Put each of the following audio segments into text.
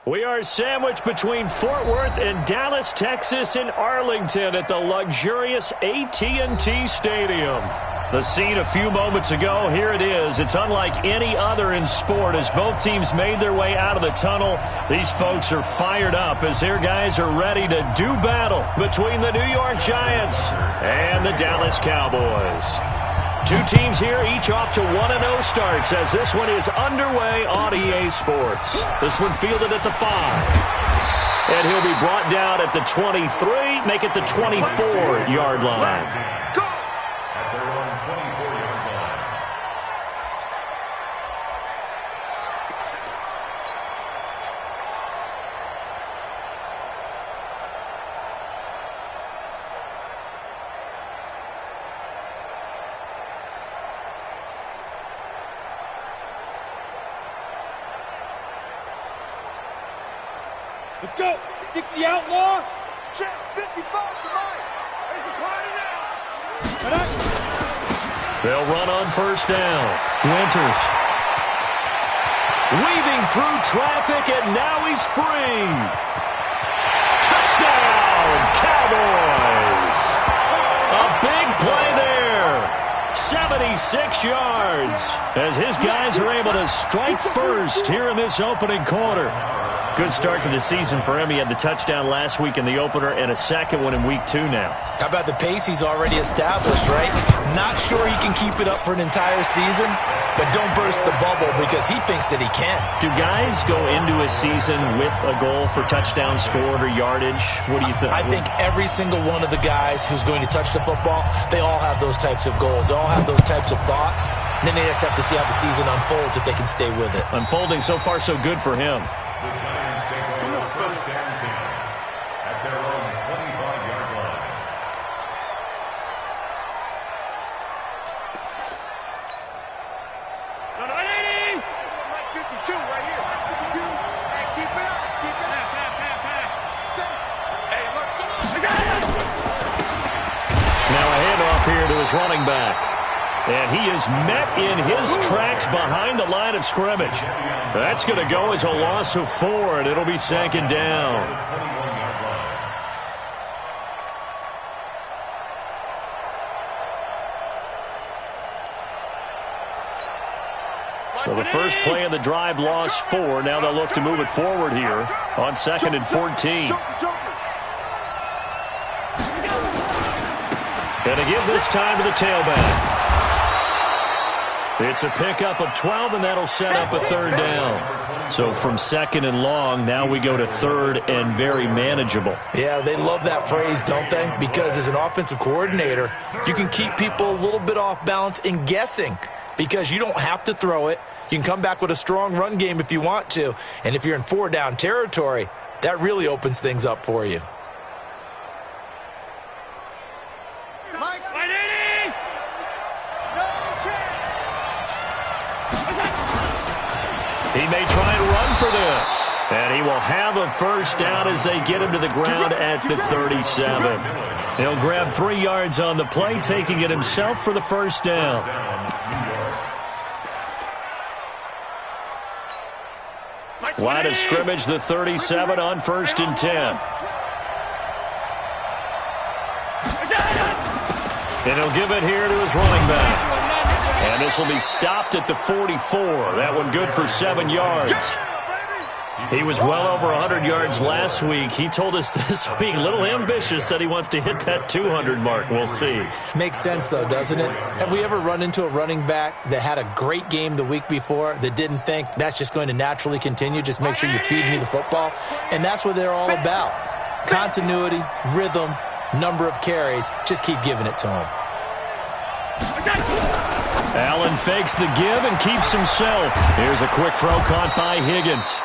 We are sandwiched between Fort Worth and Dallas, Texas, and Arlington at the luxurious AT&T Stadium. The scene a few moments ago, here it is. It's unlike any other in sport as both teams made their way out of the tunnel. These folks are fired up as their guys are ready to do battle between the New York Giants and the Dallas Cowboys. Two teams here, each off to 1-0 starts as this one is underway on EA Sports. This one fielded at the 5. And he'll be brought down at the 23, make it the 24-yard line. Let's go. 60 outlaw. Check. 55 tonight. There's a party now. They'll run on first down. Winters. Weaving through traffic, and now he's free. Touchdown, Cowboys. A big play there. 76 yards as his guys are able to strike first here in this opening quarter. Good start to the season for him. He had the touchdown last week in the opener and a second one in week 2 now. How about the pace he's already established, right? Not sure he can keep it up for an entire season, but don't burst the bubble because he thinks that he can. Do guys go into a season with a goal for touchdowns scored or yardage? What do you think? I think every single one of the guys who's going to touch the football, they all have those types of goals. They all have those types of thoughts. And then they just have to see how the season unfolds if they can stay with it. Unfolding so far so good for him. Running back. And he is met in his tracks behind the line of scrimmage. That's going to go as a loss of 4, and it'll be second down. Well, the first play of the drive lost 4. Now they'll look to move it forward here on 2nd and 14. And to give this time to the tailback. It's a pickup of 12, and that'll set up a third down. So from 2nd and long, now we go to 3rd and very manageable. Yeah, they love that phrase, don't they? Because as an offensive coordinator, you can keep people a little bit off balance and guessing because you don't have to throw it. You can come back with a strong run game if you want to. And if you're in 4-down territory, that really opens things up for you. He may try and run for this. And he will have a first down as they get him to the ground at the 37. He'll grab 3 yards on the play, taking it himself for the first down. Line of scrimmage, the 37 on 1st and 10. And he'll give it here to his running back. And this will be stopped at the 44. That one good for 7 yards. He was well over 100 yards last week. He told us this week, a little ambitious, said he wants to hit that 200 mark. We'll see. Makes sense, though, doesn't it? Have we ever run into a running back that had a great game the week before that didn't think that's just going to naturally continue? Just make sure you feed me the football. And that's what they're all about. Continuity, rhythm, number of carries. Just keep giving it to him. Allen fakes the give and keeps himself. Here's a quick throw caught by Higgins.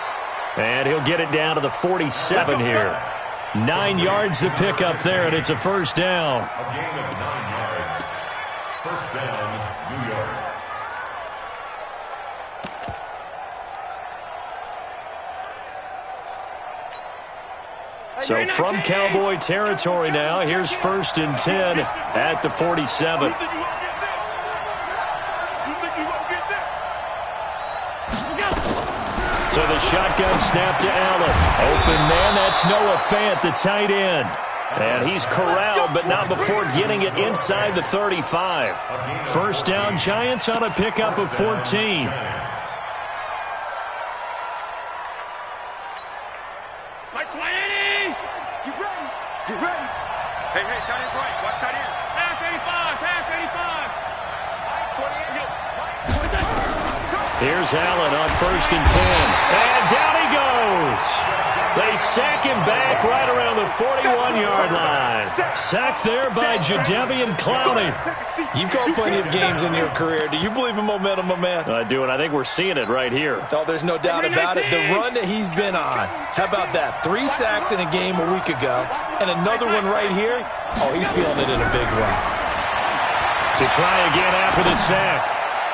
And he'll get it down to the 47 here. 9 yards to pick up there, and it's a first down. A gain of 9 yards. First down, New York. So from Cowboy territory now, here's 1st and 10 at the 47. So the shotgun snap to Allen. Open man, that's Noah Fant, the tight end. And he's corralled, but not before getting it inside the 35. First down, Giants on a pickup of 14. Mike 20! Get ready! Get ready! Hey, tight end's right. Watch tight end. Pass 85! Pass 85! Mike 28! Here's Allen on 1st and 10. And down he goes. They sack him back right around the 41-yard line. Sacked there by Jadeveon Clowney. You've called plenty of games in your career. Do you believe in momentum, my man? I do, and I think we're seeing it right here. Oh, there's no doubt about it. The run that he's been on. How about that? 3 sacks in a game a week ago, and another one right here. Oh, he's feeling it in a big way. To try again after the sack.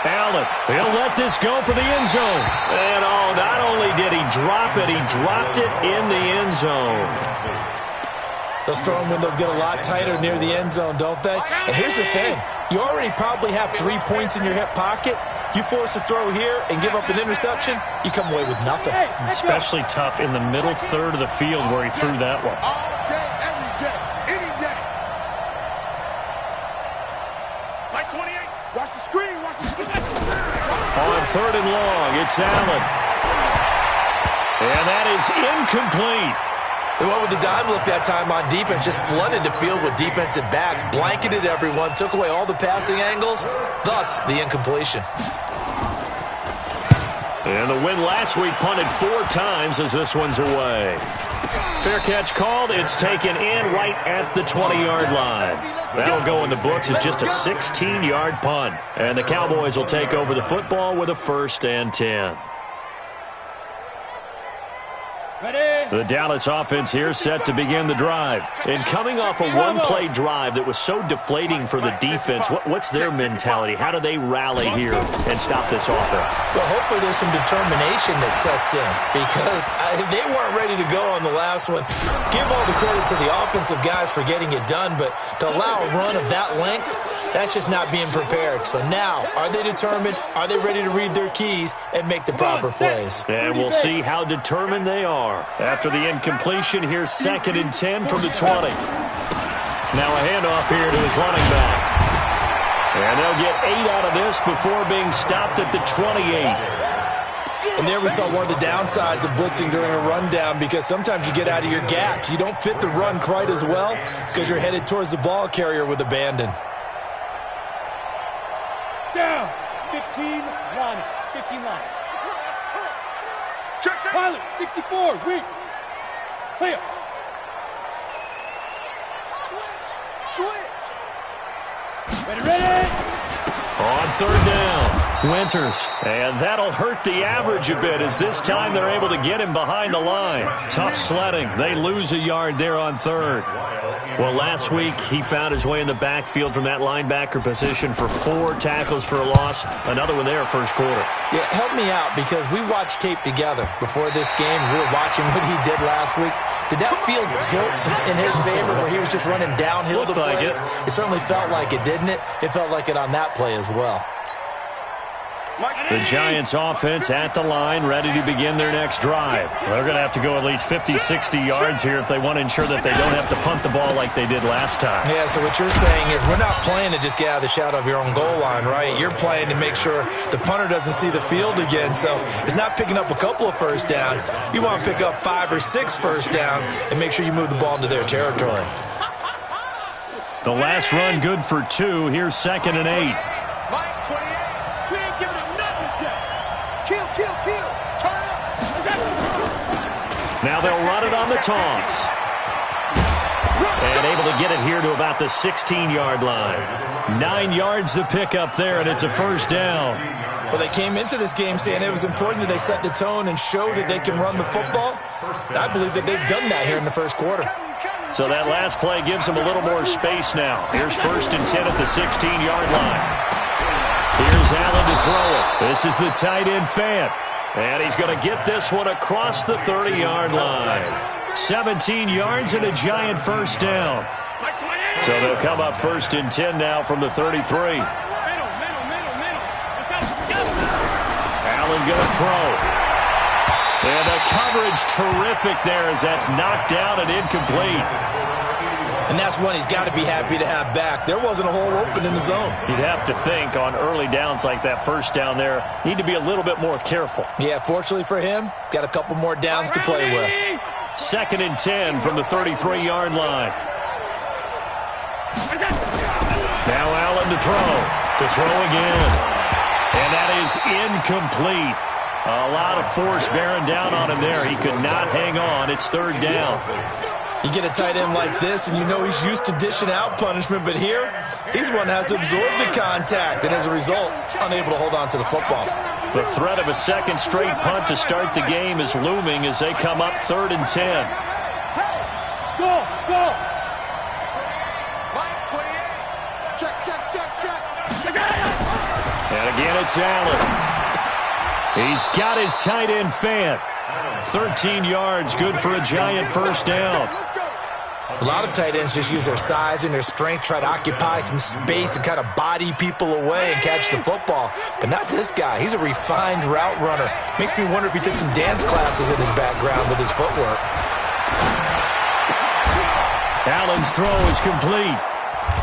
Allen, he'll let this go for the end zone. And not only did he drop it, he dropped it in the end zone. Those throwing windows get a lot tighter near the end zone, don't they? And here's the thing. You already probably have 3 points in your hip pocket. You force a throw here and give up an interception, you come away with nothing. Especially tough in the middle third of the field where he threw that one. All day, every day, any day. Mike 28. Watch the screen. Watch the screen. On 3rd and long, it's Allen. And that is incomplete. They went with the dime look that time on defense, just flooded the field with defensive backs, blanketed everyone, took away all the passing angles, thus the incompletion. And the win last week punted 4 times as this one's away. Fair catch called. It's taken in right at the 20-yard line. That'll go in the books as just a 16-yard punt. And the Cowboys will take over the football with a 1st and 10. Ready? The Dallas offense here set to begin the drive. And coming off a one-play drive that was so deflating for the defense, what's their mentality? How do they rally here and stop this offense? Well, hopefully there's some determination that sets in because they weren't ready to go on the last one. Give all the credit to the offensive guys for getting it done, but to allow a run of that length, that's just not being prepared. So now, are they determined? Are they ready to read their keys and make the proper plays? And we'll see how determined they are. After the incompletion, here's 2nd and 10 from the 20. Now a handoff here to his running back. And they'll get 8 out of this before being stopped at the 28. And there we saw one of the downsides of blitzing during a rundown because sometimes you get out of your gaps. You don't fit the run quite as well because you're headed towards the ball carrier with abandon. Down. 15 line. 15 line. Pilot, 64, weak. Clear. Switch. Ready. On 3rd down, Winters. And that'll hurt the average a bit as this time they're able to get him behind the line. Tough sledding. They lose a yard there on 3rd. Well, last week he found his way in the backfield from that linebacker position for 4 tackles for a loss. Another one there first quarter. Yeah, help me out because we watched tape together before this game. We were watching what he did last week. Did that field tilt in his favor where he was just running downhill to plays? It certainly felt like it, didn't it? It felt like it on that play as well. The Giants offense at the line, ready to begin their next drive. They're going to have to go at least 50, 60 yards here if they want to ensure that they don't have to punt the ball like they did last time. Yeah, so what you're saying is we're not playing to just get out of the shadow of your own goal line, right? You're playing to make sure the punter doesn't see the field again. So it's not picking up a couple of first downs. You want to pick up 5 or 6 first downs and make sure you move the ball into their territory. The last run good for 2. Here's 2nd and 8. Now they'll run it on the toss. And able to get it here to about the 16-yard line. 9 yards to pick up there, and it's a first down. Well, they came into this game saying it was important that they set the tone and show that they can run the football. And I believe that they've done that here in the first quarter. So that last play gives them a little more space now. Here's 1st and 10 at the 16-yard line. Here's Allen to throw it. This is the tight end Fant. And he's going to get this one across the 30-yard line. 17 yards and a Giant first down. So they'll come up 1st and 10 now from the 33. Allen going to throw. And the coverage terrific there as that's knocked down and incomplete. And that's one he's got to be happy to have back. There wasn't a hole open in the zone. You'd have to think on early downs like that first down there, need to be a little bit more careful. Yeah, fortunately for him, got a couple more downs to play with. 2nd and 10 from the 33-yard line. Now Allen to throw again. And that is incomplete. A lot of force bearing down on him there. He could not hang on. It's 3rd down. You get a tight end like this, and you know he's used to dishing out punishment, but here, he's one that has to absorb the contact, and as a result, unable to hold on to the football. The threat of a second straight punt to start the game is looming as they come up 3rd and 10. Go! Line 28. Check. And again, it's Allen. He's got his tight end fan. 13 yards, good for a giant first down. A lot of tight ends just use their size and their strength, try to occupy some space and kind of body people away and catch the football. But not this guy. He's a refined route runner. Makes me wonder if he took some dance classes in his background with his footwork. Allen's throw is complete.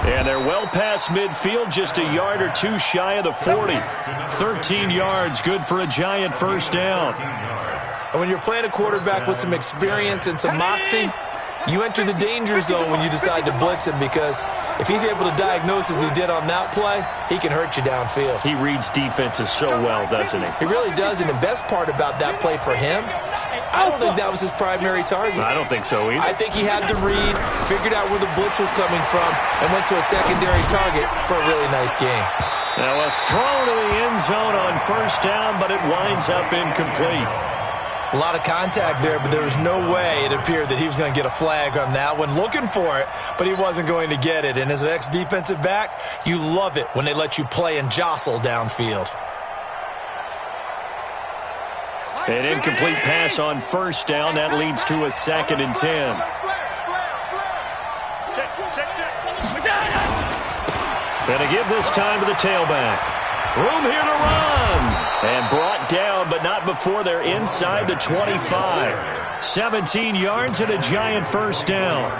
And they're well past midfield, just a yard or two shy of the 40. 13 yards, good for a giant first down. And when you're playing a quarterback with some experience and some moxie, you enter the danger zone when you decide to blitz him, because if he's able to diagnose as he did on that play, he can hurt you downfield. He reads defenses so well, doesn't he? He really does, and the best part about that play for him, I don't think that was his primary target. I don't think so either. I think he had the read, figured out where the blitz was coming from, and went to a secondary target for a really nice game. Now a throw to the end zone on first down, but it winds up incomplete. A lot of contact there, but there was no way it appeared that he was going to get a flag on that one. Looking for it, but he wasn't going to get it. And as an ex-defensive back, you love it when they let you play and jostle downfield. An incomplete pass on first down. That leads to a 2nd and 10. Gonna give this time to the tailback. Room here to run. And brought down, but not before they're inside the 25. 17 yards and a giant first down.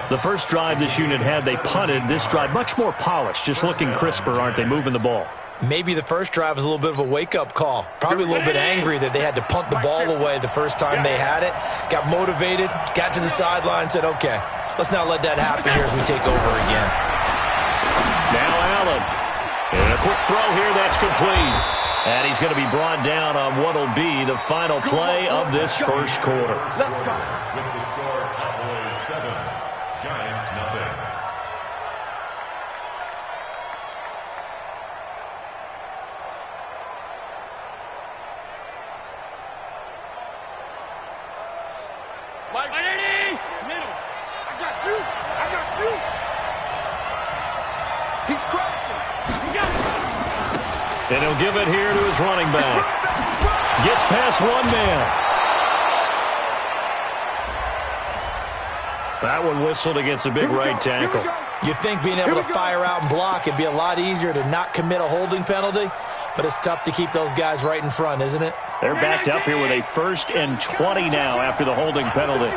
The first drive this unit had, they punted. This drive, much more polished, just looking crisper, aren't they, moving the ball? Maybe the first drive was a little bit of a wake-up call. Probably a little bit angry that they had to punt the ball away the first time they had it. Got motivated, got to the sideline, said, okay, let's not let that happen here as we take over again. Now Allen. And a quick throw here, that's complete. And he's going to be brought down on what will be the final play of this first quarter. With the score, Cowboys 7, Giants nothing. Mike, middle. I got you. He's crossing. You got it. And he'll give it here to his running back. Gets past one man. That one whistled against a big right tackle. You'd think being able to fire out and block it'd be a lot easier to not commit a holding penalty, but it's tough to keep those guys right in front, isn't it? They're backed up here with a 1st and 20 now after the holding penalty.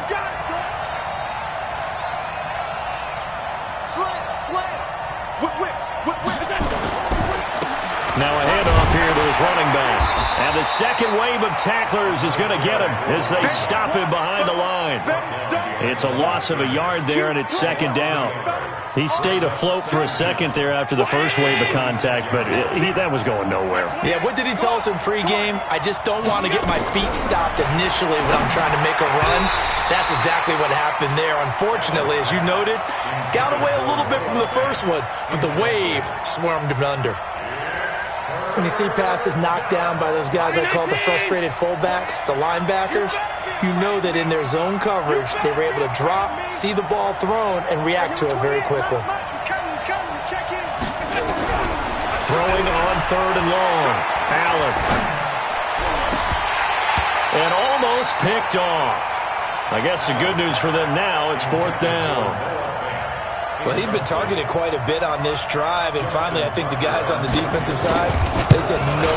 Now a handoff here to his running back. And the second wave of tacklers is going to get him as they stop him behind the line. It's a loss of a yard there, and it's 2nd down. He stayed afloat for a second there after the first wave of contact, but that was going nowhere. Yeah, what did he tell us in pregame? I just don't want to get my feet stopped initially when I'm trying to make a run. That's exactly what happened there. Unfortunately, as you noted, got away a little bit from the first one, but the wave swarmed him under. When you see passes knocked down by those guys I call the frustrated fullbacks, the linebackers, you know that in their zone coverage, they were able to drop, see the ball thrown, and react to it very quickly. Throwing on 3rd and long. Allen. And almost picked off. I guess the good news for them now, it's 4th down. Well, he'd been targeted quite a bit on this drive, and finally I think the guys on the defensive side, they said no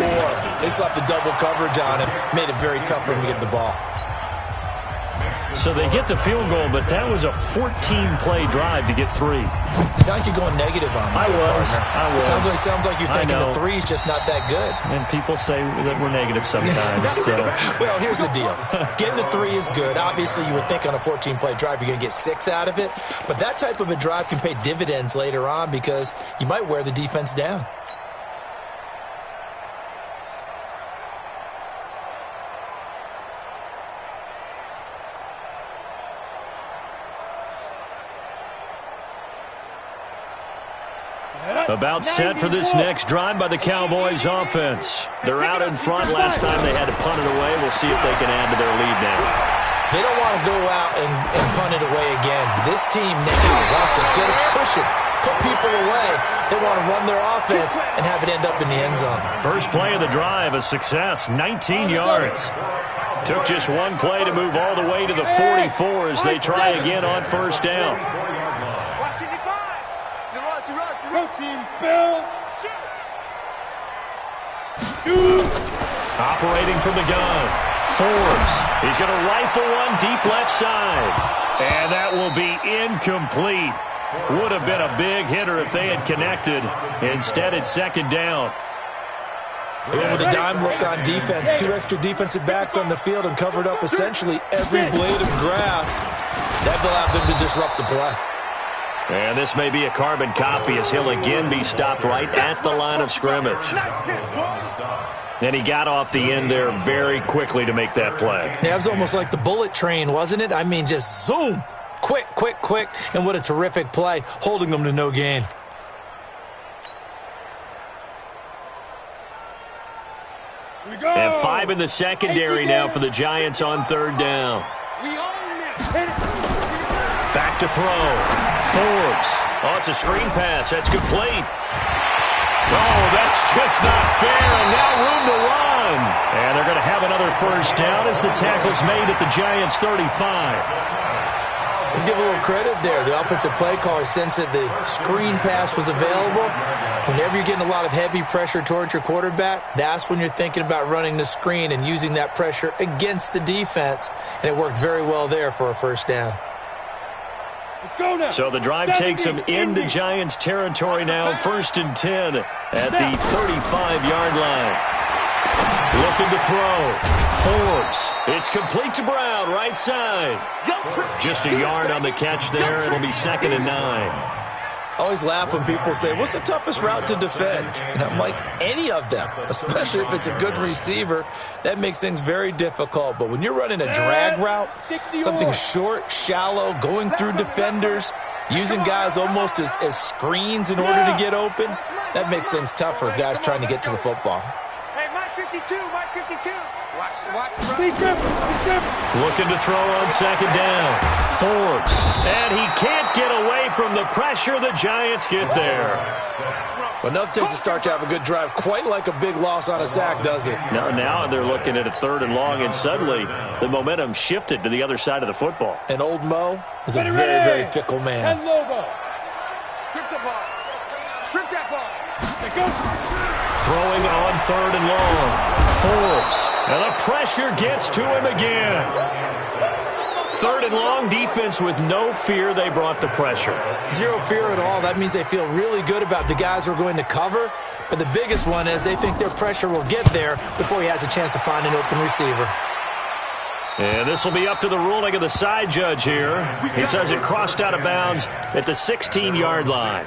more. They slapped the double coverage on him, made it very tough for him to get the ball. So they get the field goal, but that was a 14-play drive to get 3. You sound like you're going negative on me. I was. Sounds like you're thinking the 3's just not that good. And people say that we're negative sometimes. So. Well, here's the deal. Getting the 3 is good. Obviously, you would think on a 14-play drive you're going to get 6 out of it. But that type of a drive can pay dividends later on because you might wear the defense down. About set for this next drive by the Cowboys offense. They're out in front. Last time they had to punt it away. We'll see if they can add to their lead now. They don't want to go out and punt it away again. This team now wants to get a cushion, put people away. They want to run their offense and have it end up in the end zone. First play of the drive, a success, 19 yards. Took just one play to move all the way to the 44 as they try again on first down. Team spill. Shoot. Operating from the gun. Forbes. He's going to rifle one deep left side. And that will be incomplete. Would have been a big hitter if they had connected. Instead, it's second down. With a dime look on defense, 2 extra defensive backs on the field and covered up essentially every blade of grass. That allowed them to disrupt the play. And this may be a carbon copy as he'll again be stopped right at the line of scrimmage. And he got off the end there very quickly to make that play. Yeah, it was almost like the bullet train, wasn't it? I mean, just zoom. Quick, quick, quick. And what a terrific play, holding them to no gain. And 5 in the secondary now for the Giants on third down. Back to throw. Forbes. Oh, it's a screen pass. That's complete. Oh, that's just not fair. And now room to run. And they're going to have another first down as the tackle's made at the Giants' 35. Let's give a little credit there. The offensive play caller sensed that the screen pass was available. Whenever you're getting a lot of heavy pressure towards your quarterback, that's when you're thinking about running the screen and using that pressure against the defense. And it worked very well there for a first down. So the drive takes them into Giants territory now. 1st and 10 at the 35-yard line. Looking to throw. Forbes. It's complete to Brown, right side. Just a yard on the catch there. It'll be 2nd and 9. I always laugh when people say, what's the toughest route to defend? And I'm like, any of them, especially if it's a good receiver. That makes things very difficult. But when you're running a drag route, something short, shallow, going through defenders, using guys almost as screens in order to get open, that makes things tough for guys trying to get to the football. Hey, Mike 52, Mike 52. Watch. Looking to throw on 2nd down. Forbes. And he can't get away from the pressure. The Giants get there. Well, enough takes to start to have a good drive. Quite like a big loss on a sack, does it? Now they're looking at a 3rd and long, and suddenly the momentum shifted to the other side of the football. And old Mo is a very, very fickle man. Strip the ball. Strip that ball. Throwing on 3rd and long. Forbes. And the pressure gets to him again. 3rd and long, defense with no fear. They brought the pressure. Zero fear at all. That means they feel really good about the guys who are going to cover. But the biggest one is they think their pressure will get there before he has a chance to find an open receiver. And this will be up to the ruling of the side judge here. He says it crossed out of bounds at the 16-yard line.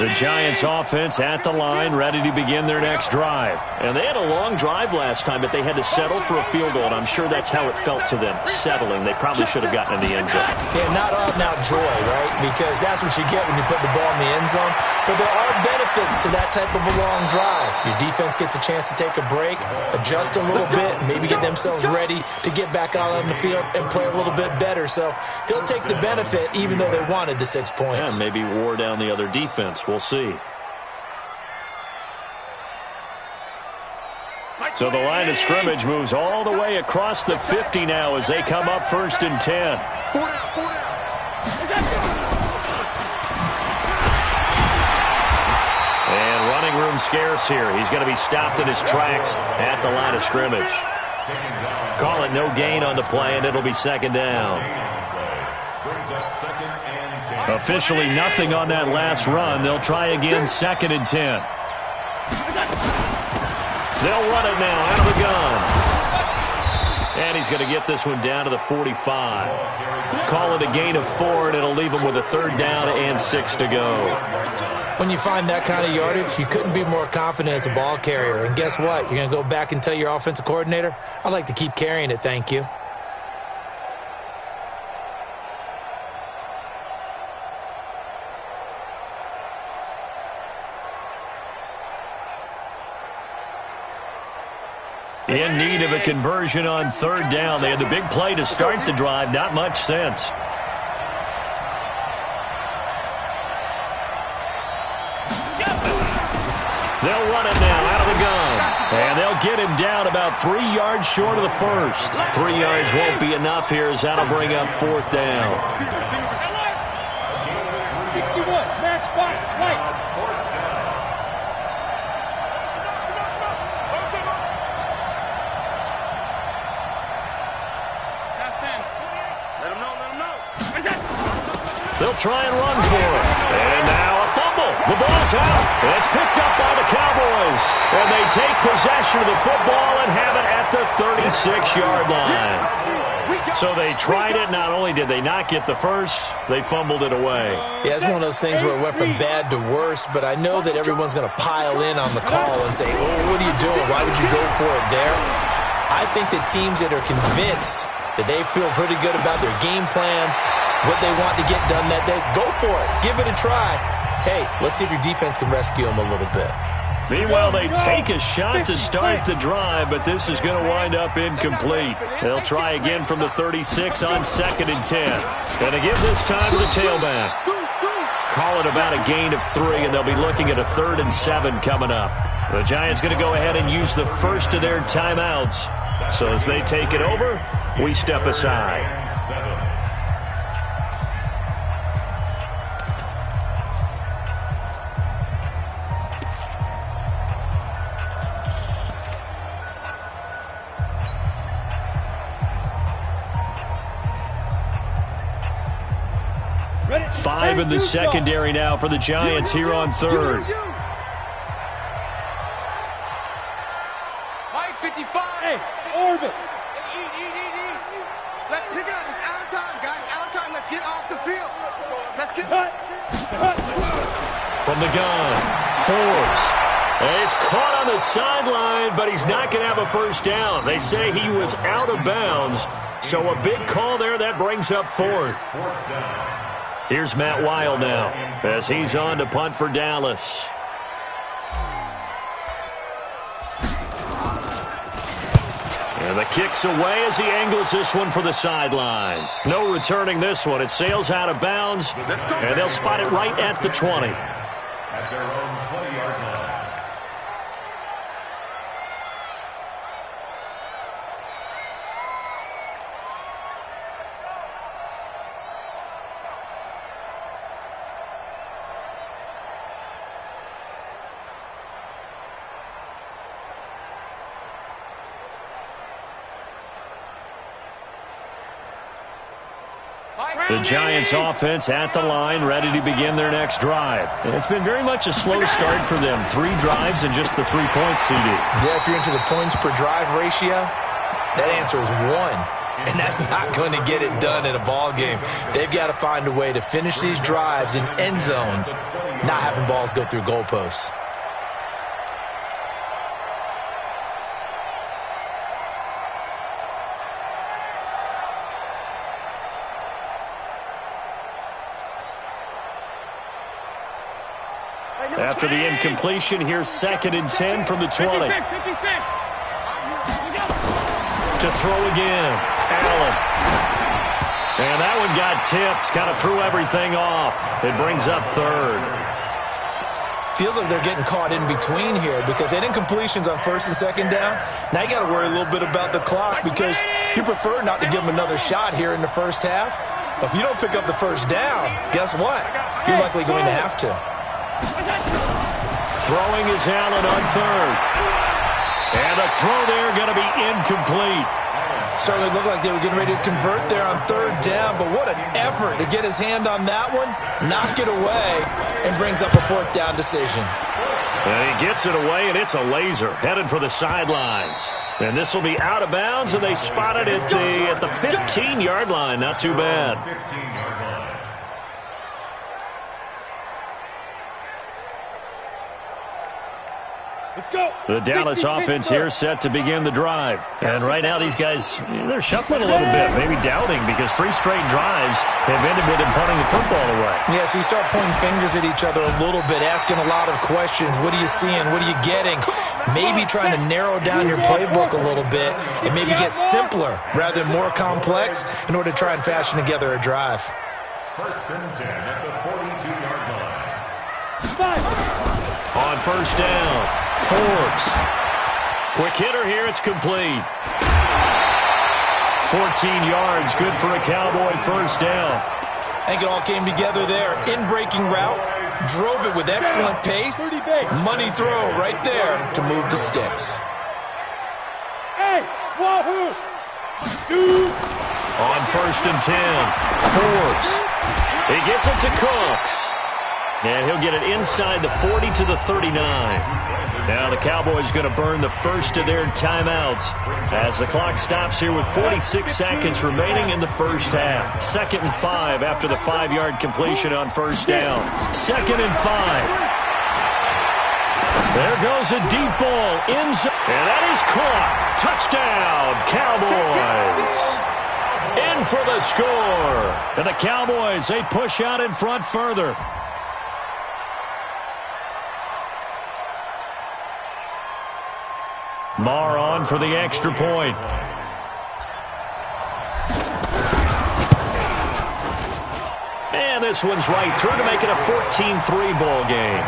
The Giants offense at the line, ready to begin their next drive. And they had a long drive last time, but they had to settle for a field goal, and I'm sure that's how it felt to them, settling. They probably should have gotten in the end zone. Yeah, not out-and-out joy, right? Because that's what you get when you put the ball in the end zone. But there are benefits to that type of a long drive. Your defense gets a chance to take a break, adjust a little bit, maybe get themselves ready to get back out on the field and play a little bit better. So they'll take the benefit even though they wanted the 6 points. Yeah, maybe wore down the other defense. We'll see. Mike So the line of scrimmage moves all the way across the 50 now as they come up 1st and 10. And running room scarce here. He's going to be stopped in his tracks at the line of scrimmage. Call it no gain on the play, and it'll be 2nd down. Officially nothing on that last run. They'll try again 2nd and 10. They'll run it now out of the gun. And he's going to get this one down to the 45. Call it a gain of 4, and it'll leave him with a 3rd down and 6 to go. When you find that kind of yardage, you couldn't be more confident as a ball carrier. And guess what? You're going to go back and tell your offensive coordinator, I'd like to keep carrying it, thank you. In need of a conversion on 3rd down. They had the big play to start the drive. Not much sense. They'll run it now out of the gun. And they'll get him down about 3 yards short of the first. 3 yards won't be enough here as that'll bring up 4th down. 61, match box, right. They'll try and run for it. And now a fumble. The ball's out. It's picked up by the Cowboys. And they take possession of the football and have it at the 36-yard line. So they tried it. Not only did they not get the first, they fumbled it away. Yeah, it's one of those things where it went from bad to worse, but I know that everyone's going to pile in on the call and say, oh, what are you doing? Why would you go for it there? I think that teams that are convinced that they feel pretty good about their game plan, what they want to get done that day, go for it. Give it a try. Hey, let's see if your defense can rescue them a little bit. Meanwhile, they take a shot to start the drive, but this is going to wind up incomplete. They'll try again from the 36 on 2nd and 10. And to give this time to the tailback. Call it about a gain of 3, and they'll be looking at a 3rd and 7 coming up. The Giants going to go ahead and use the first of their timeouts. So as they take it over, we step aside. Five in the secondary now for the Giants here on 3rd. Mike, 55. Hey, orbit. Eat. Let's pick it up. It's our time, guys. Our time. Let's get off the field. Let's get from the gun. Forbes. And he's caught on the sideline, but he's not going to have a first down. They say he was out of bounds. So a big call there. That brings up 4th. Here's Matt Wild now as he's on to punt for Dallas. And the kick's away as he angles this one for the sideline. No returning this one. It sails out of bounds, and they'll spot it right at the 20. At their own 20-yard line. The Giants offense at the line, ready to begin their next drive. It's been very much a slow start for them. 3 drives and just the 3 points, CD. Yeah, if you're into the points per drive ratio, that answer is 1. And that's not going to get it done in a ball game. They've got to find a way to finish these drives in end zones, not having balls go through goalposts. After the incompletion, here's 2nd and 10 from the 20. To throw again, Allen. And that one got tipped, kind of threw everything off. It brings up 3rd. Feels like they're getting caught in between here because they didn't completions on first and second down. Now you got to worry a little bit about the clock because you prefer not to give them another shot here in the first half. But if you don't pick up the first down, guess what? You're likely going to have to. Throwing is Allen on third. And the throw there going to be incomplete. Certainly looked like they were getting ready to convert there on third down, but what an effort to get his hand on that one, knock it away, and brings up a fourth down decision. And he gets it away, and it's a laser headed for the sidelines. And this will be out of bounds, and they spot it at the 15-yard line. Not too bad. Let's go. The Dallas offense here set to begin the drive. And right now these guys, they're shuffling a little bit, maybe doubting because 3 straight drives have ended with them punting the football away. Yeah, so you start pointing fingers at each other a little bit, asking a lot of questions. What are you seeing? What are you getting? Maybe trying to narrow down your playbook a little bit and maybe get simpler rather than more complex in order to try and fashion together a drive. First and 10 at the 42-yard line. On first down, Forbes. Quick hitter here, it's complete. 14 yards, good for a Cowboy first down. I think it all came together there. In-breaking route, drove it with excellent pace. Money throw right there to move the sticks. Hey, wahoo! 2. On first and 10, Forbes. He gets it to Cooks. And he'll get it inside the 40 to the 39. Now the Cowboys going to burn the first of their timeouts as the clock stops here with 46 seconds remaining in the first half. 2nd and 5 after the 5-yard completion on first down. 2nd and 5. There goes a deep ball. And that is caught. Touchdown, Cowboys. In for the score. And the Cowboys, they push out in front further. Marr on for the extra point. And this one's right through to make it a 14-3 ball game.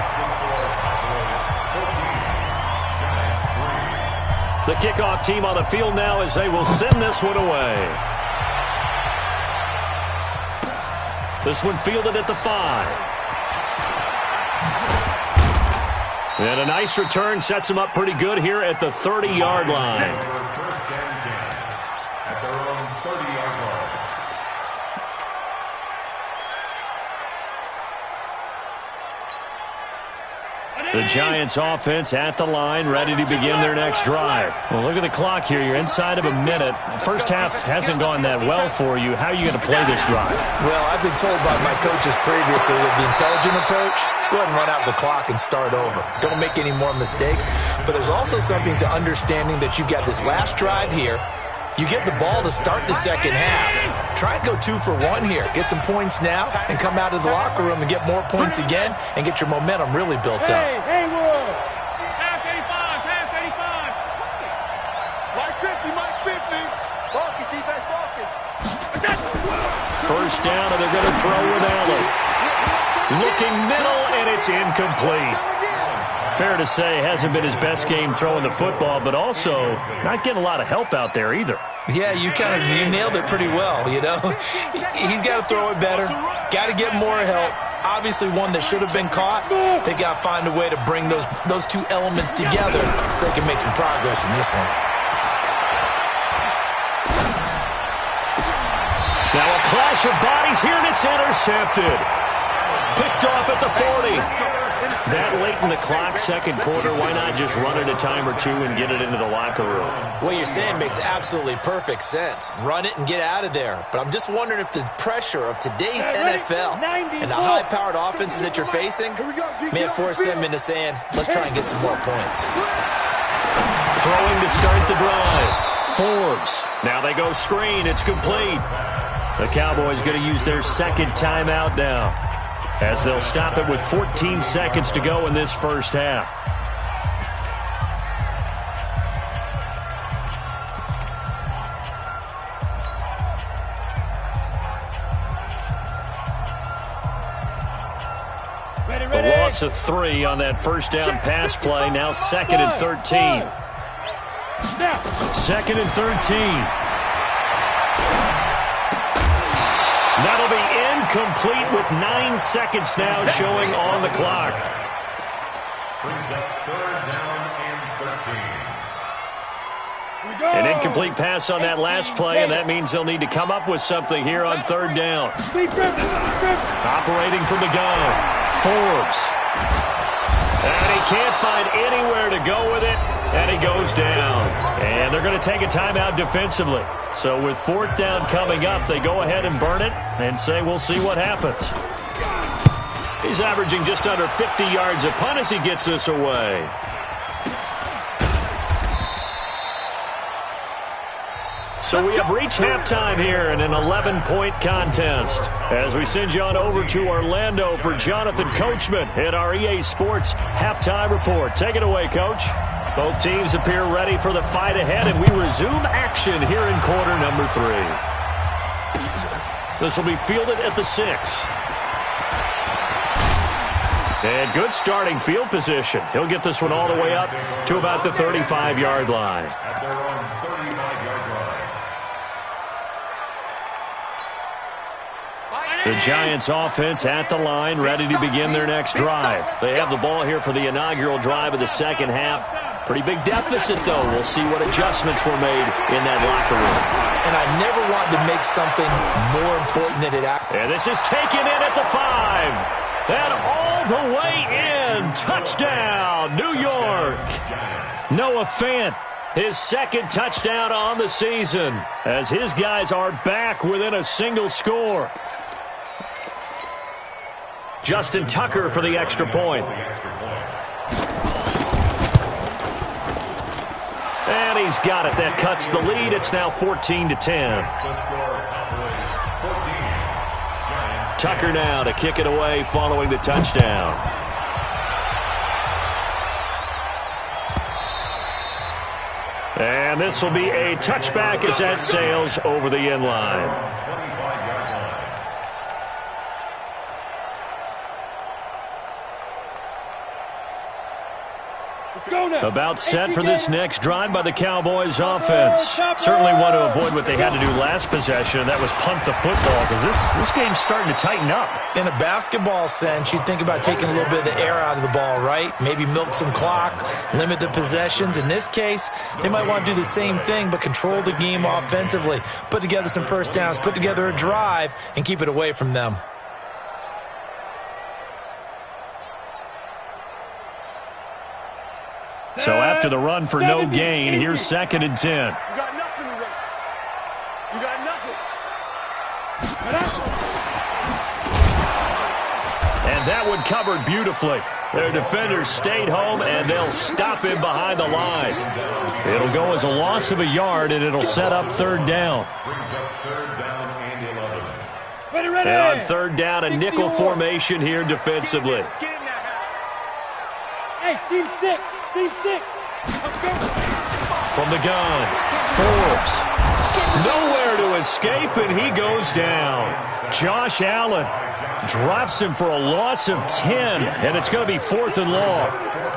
The kickoff team on the field now as they will send this one away. This one fielded at the 5. And a nice return sets them up pretty good here at the 30-yard line. First and 10 at their own 30-yard line. The Giants offense at the line, ready to begin their next drive. Well, look at the clock here. You're inside of a minute. First half hasn't gone that well for you. How are you going to play this drive? Well, I've been told by my coaches previously that the intelligent approach, go ahead and run out the clock and start over. Don't make any more mistakes. But there's also something to understanding that you've got this last drive here. You get the ball to start the second half. Try and go 2 for 1 here. Get some points now and come out of the locker room and get more points again and get your momentum really built up. Hey, Haywood! Pass 85, pass 85. Mike 50, Mike 50. Focus, defense, focus. First down, and they're going to throw with Allen. Looking middle, and it's incomplete. Fair to say, hasn't been his best game throwing the football, but also not getting a lot of help out there either. Yeah, you nailed it pretty well, you know. He's got to throw it better. Got to get more help. Obviously one that should have been caught. They got to find a way to bring those two elements together so they can make some progress in this one. Now a clash of bodies here, and it's intercepted. Picked off at the 40. That late in the clock, second quarter, why not just run it a time or two and get it into the locker room? What you're saying makes absolutely perfect sense. Run it and get out of there. But I'm just wondering if the pressure of today's NFL and the high-powered offenses that you're facing may have forced them into saying, let's try and get some more points. Throwing to start the drive. Forbes. Now they go screen. It's complete. The Cowboys going to use their second timeout now, as they'll stop it with 14 seconds to go in this first half. The loss loss of 3 on that first down pass play. Now 2nd and 13. Second and 13. That'll be incomplete with 9 seconds now showing on the clock. Brings up 3rd down and 13. An incomplete pass on that last play, and that means they'll need to come up with something here on 3rd down. Operating from the gun, Forbes. And he can't find anywhere to go with it, and he goes down. And they're going to take a timeout defensively. So with 4th down coming up, they go ahead and burn it and say, we'll see what happens. He's averaging just under 50 yards a punt as he gets this away. So we have reached halftime here in an 11-point contest. As we send you on over to Orlando for Jonathan Coachman at our EA Sports Halftime Report. Take it away, Coach. Both teams appear ready for the fight ahead, and we resume action here in quarter number 3. This will be fielded at the 6. And good starting field position. He'll get this one all the way up to about the 35-yard line. At their own 35-yard line. The Giants offense at the line, ready to begin their next drive. They have the ball here for the inaugural drive of the second half. Pretty big deficit, though. We'll see what adjustments were made in that locker room. And I never want to make something more important than it actually. And this is taken in at the 5. And all the way in. Touchdown, New York. Noah Fant, his 2nd touchdown on the season, as his guys are back within a single score. Justin Tucker for the extra point. And he's got it. That cuts the lead. It's now 14-10. Tucker now to kick it away following the touchdown. And this will be a touchback as that sails over the end line. About set for this next drive by the Cowboys offense. Certainly want to avoid what they had to do last possession, and that was punt the football, because this game's starting to tighten up. In a basketball sense, you think about taking a little bit of the air out of the ball, right? Maybe milk some clock, limit the possessions. In this case, they might want to do the same thing, but control the game offensively. Put together some first downs, put together a drive, and keep it away from them. So after the run for no gain, here's 2nd and 10. You got nothing, Ray. You got nothing. And that one covered beautifully. Their defenders stayed home, and they'll stop him behind the line. It'll go as a loss of a yard, and it'll set up 3rd down. Brings up 3rd down and 11. Ready. And on 3rd down, a nickel formation here defensively. Hey, team 6. Team 6. From the gun, Forbes. Nowhere to escape, and he goes down. Josh Allen drops him for a loss of 10, and it's going to be 4th and long.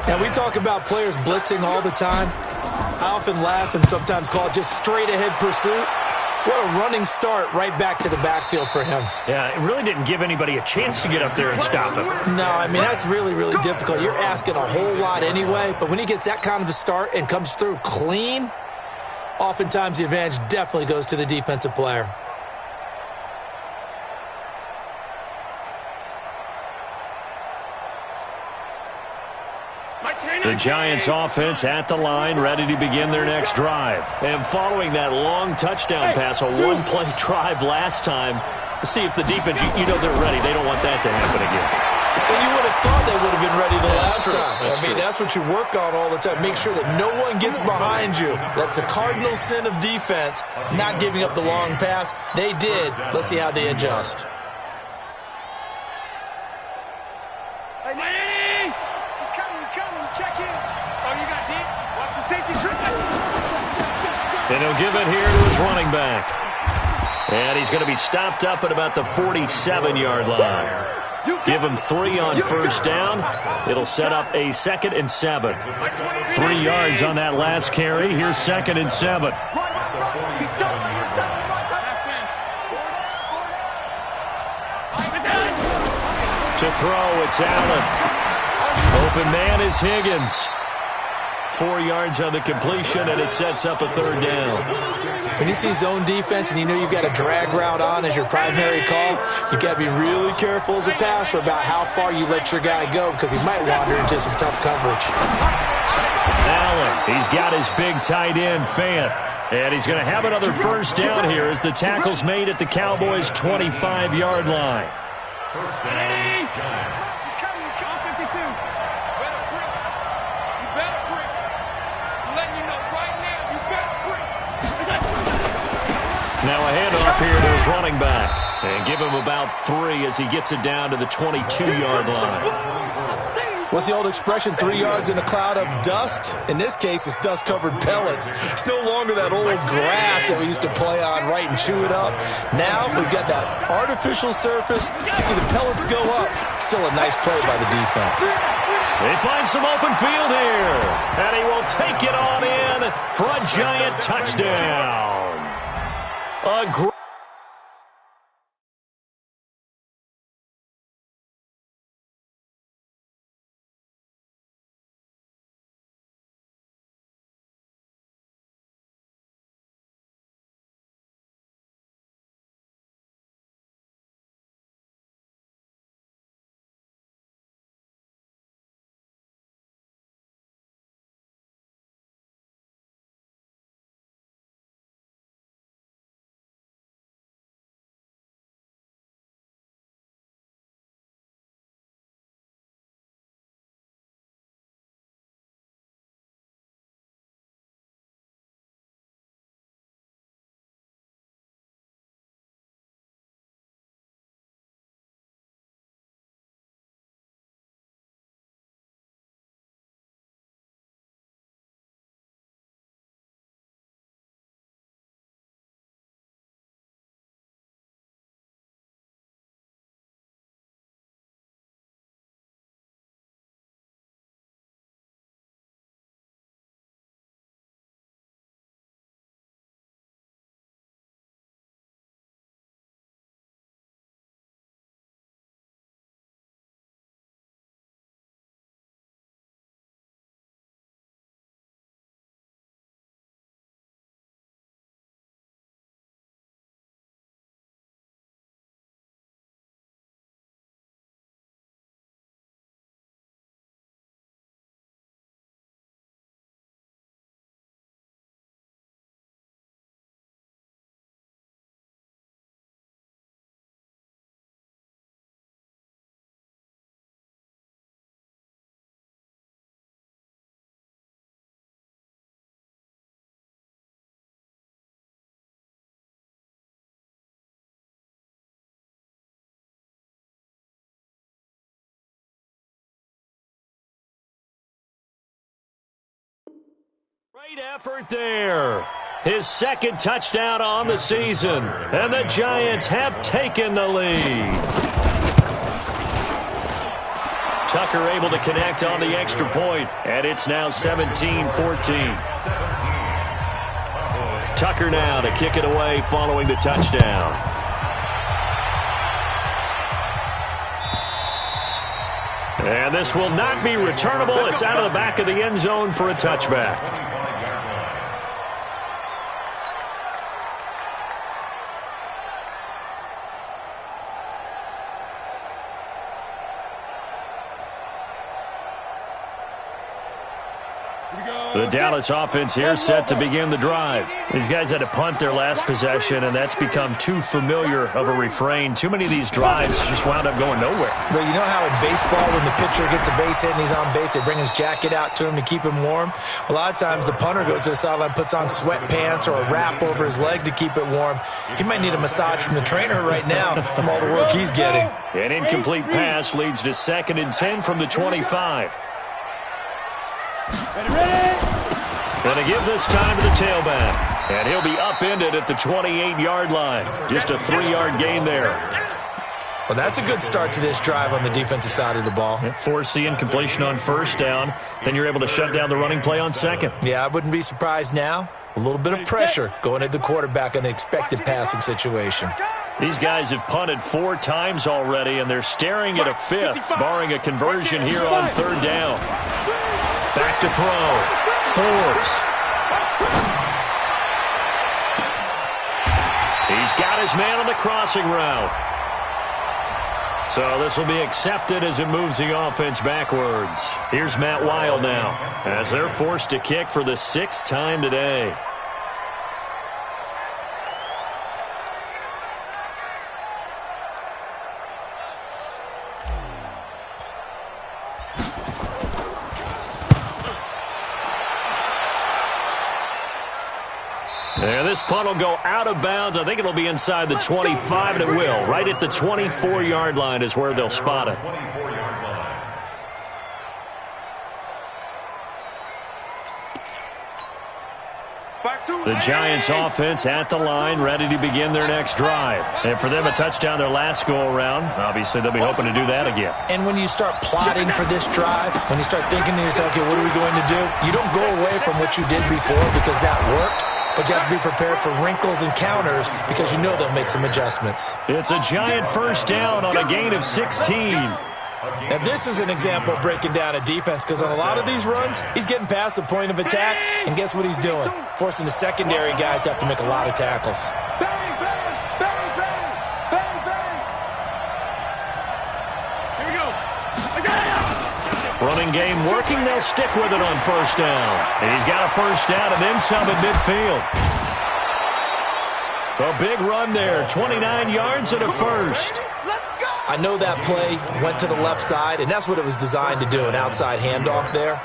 And we talk about players blitzing all the time. I often laugh and sometimes call it just straight-ahead pursuit. What a running start right back to the backfield for him. Yeah, it really didn't give anybody a chance to get up there and stop him. No, I mean, that's really, really difficult. You're asking a whole lot anyway, but when he gets that kind of a start and comes through clean, oftentimes the advantage definitely goes to the defensive player. The Giants offense at the line, ready to begin their next drive. And following that long touchdown pass, a one-play drive last time, see if the defense, you know they're ready. They don't want that to happen again. And you would have thought they would have been ready the last time. That's true. That's what you work on all the time. Make sure that no one gets behind you. That's the cardinal sin of defense, not giving up the long pass. They did. Let's see how they adjust. And he'll give it here to his running back. And he's going to be stopped up at about the 47-yard line. Give him 3 on first down. It'll set up a 2nd and 7. 3 yards on that last carry. Here's 2nd and 7. To throw, it's Allen. Open man is Higgins. 4 yards on the completion, and it sets up a 3rd down. When you see zone defense and you know you've got a drag route on as your primary call, you've got to be really careful as a passer about how far you let your guy go because he might wander into some tough coverage. Allen, he's got his big tight end, Fant. And he's going to have another first down here as the tackle's made at the Cowboys' 25-yard line. First down, Giants. He's coming, 52. Better break. You better break. I'm letting you know right now, you better break. Now a handoff here to his running back. And give him about 3 as he gets it down to the 22-yard line. What's the old expression, 3 yards in a cloud of dust? In this case, it's dust-covered pellets. It's no longer that old grass that we used to play on, right, and chew it up. Now we've got that artificial surface. You see the pellets go up. Still a nice play by the defense. They find some open field here. And he will take it on in for a giant touchdown. A great Great effort there. His 2nd touchdown on the season. And the Giants have taken the lead. Tucker able to connect on the extra point. And it's now 17-14. Tucker now to kick it away following the touchdown. And this will not be returnable. It's out of the back of the end zone for a touchback. The Dallas offense here set to begin the drive. These guys had to punt their last possession, and that's become too familiar of a refrain. Too many of these drives just wound up going nowhere. Well, you know how in baseball when the pitcher gets a base hit and he's on base, they bring his jacket out to him to keep him warm? A lot of times the punter goes to the sideline, puts on sweatpants or a wrap over his leg to keep it warm. He might need a massage from the trainer right now from all the work he's getting. An incomplete pass leads to 2nd and 10 from the 25. Going to give this time to the tailback. And he'll be upended at the 28-yard line. Just a 3-yard gain there. Well, that's a good start to this drive on the defensive side of the ball. Forcing incompletion on first down. Then you're able to shut down the running play on second. Yeah, I wouldn't be surprised now. A little bit of pressure going at the quarterback in an expected passing situation. These guys have punted 4 times already, and they're staring at a 5th, barring a conversion here on third down. Back to throw. Forbes. He's got his man on the crossing route. So this will be accepted as it moves the offense backwards. Here's Matt Weil now as they're forced to kick for the 6th time today. And this punt will go out of bounds. I think it'll be inside the 25, and it will. Right at the 24-yard line is where they'll spot it. The Giants offense at the line, ready to begin their next drive. And for them, a touchdown their last go-around. Obviously, they'll be hoping to do that again. And when you start plotting for this drive, when you start thinking to yourself, okay, what are we going to do? You don't go away from what you did before because that worked. But you have to be prepared for wrinkles and counters because you know they'll make some adjustments. It's a Giant first down on a gain of 16. Now, this is an example of breaking down a defense because on a lot of these runs, he's getting past the point of attack, and guess what he's doing? Forcing the secondary guys to have to make a lot of tackles. Running game working. They'll stick with it on first down. And he's got a first down and then some at midfield. A big run there. 29 yards and a first. I know that play went to the left side, and that's what it was designed to do, an outside handoff there.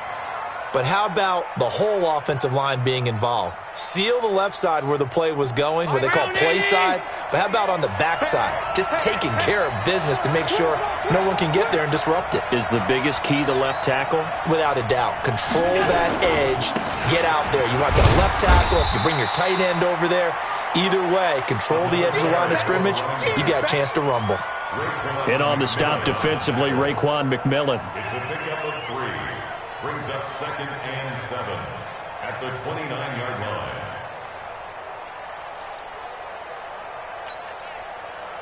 But how about the whole offensive line being involved? Seal the left side where the play was going, what they call play side. But how about on the back side? Just taking care of business to make sure no one can get there and disrupt it. Is the biggest key the left tackle? Without a doubt. Control that edge. Get out there. You want that left tackle. If you bring your tight end over there, either way, control the edge of the line of scrimmage, you got a chance to rumble. And on the stop defensively, Raekwon McMillan. It's a pickup of 3. Brings up 2nd and 7 at the 29-yard line.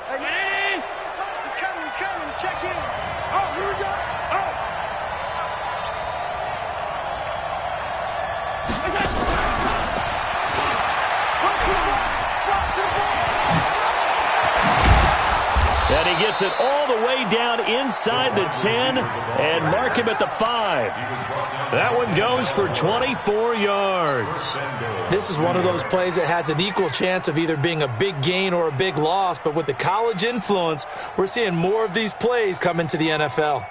Hey, he's coming, check in. Oh, here we go. Oh. And he gets it all the way down inside the 10 and mark him at the 5. That one goes for 24 yards. This is one of those plays that has an equal chance of either being a big gain or a big loss, but with the college influence, we're seeing more of these plays come into the NFL.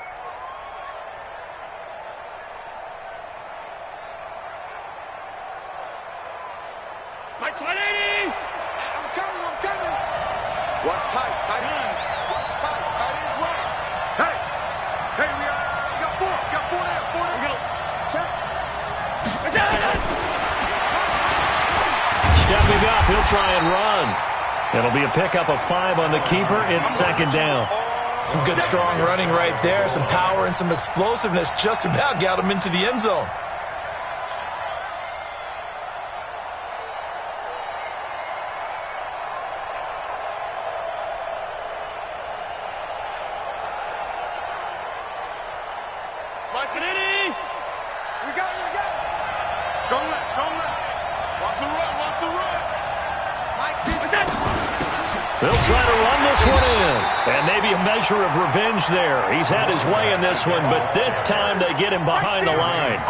Mike 180! I'm coming. What's tight? Tight end. What's tight? Tight end's right. Hey, we got 4. Got 4 there. 4 there. We go. Check. Stepping up, he'll try and run. It'll be a pickup of 5 on the keeper. It's 2nd down. Some good, strong running right there. Some power and some explosiveness just about got him into the end zone. Strong left. Watch the run. They'll try to run this one in. And maybe a measure of revenge there. He's had his way in this one, but this time they get him behind the line.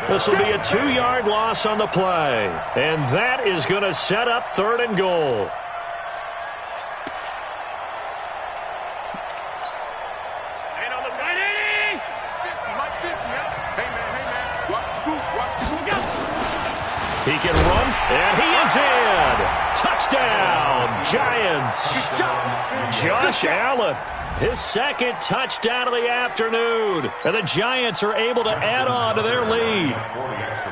This will be a 2-yard loss on the play. And that is going to set up 3rd and goal. He can run, and he is in. Touchdown, Giants. Josh Allen. his second touchdown of the afternoon. And the Giants are able to add on to their lead.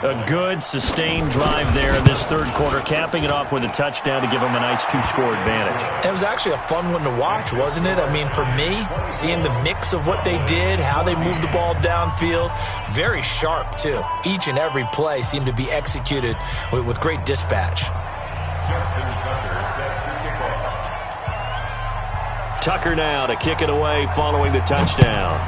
A good, sustained drive there in this third quarter, capping it off with a touchdown to give them a nice two-score advantage. It was actually a fun one to watch, wasn't it? I mean, for me, seeing the mix of what they did, how they moved the ball downfield, very sharp, too. Each and every play seemed to be executed with great dispatch. Tucker now to kick it away following the touchdown.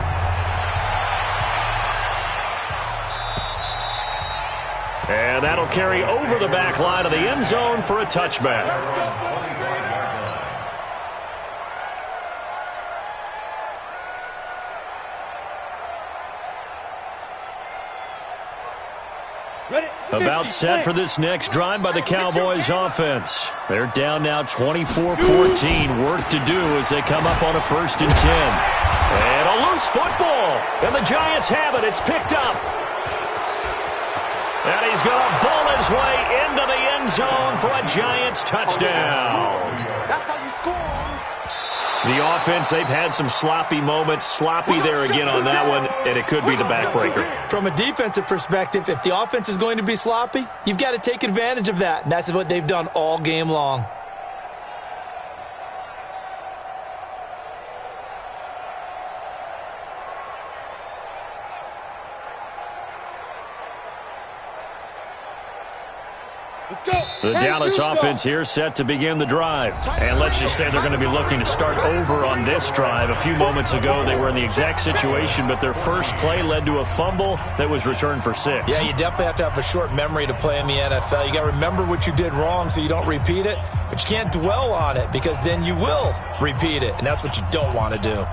And that'll carry over the back line of the end zone for a touchback. About set for this next drive by the Cowboys offense. They're down now 24-14. Work to do as they come up on a 1st and 10. And a loose football. And the Giants have it. It's picked up. And he's going to bull his way into the end zone for a Giants touchdown. That's how you score. The offense, they've had some sloppy moments. Sloppy there again on that one, and it could be the backbreaker. From a defensive perspective, if the offense is going to be sloppy, you've got to take advantage of that, and that's what they've done all game long. The Dallas offense here set to begin the drive. And let's just say they're going to be looking to start over on this drive. A few moments ago, they were in the exact situation, but their first play led to a fumble that was returned for 6. Yeah, you definitely have to have a short memory to play in the NFL. You got to remember what you did wrong so you don't repeat it, but you can't dwell on it because then you will repeat it, and that's what you don't want to do.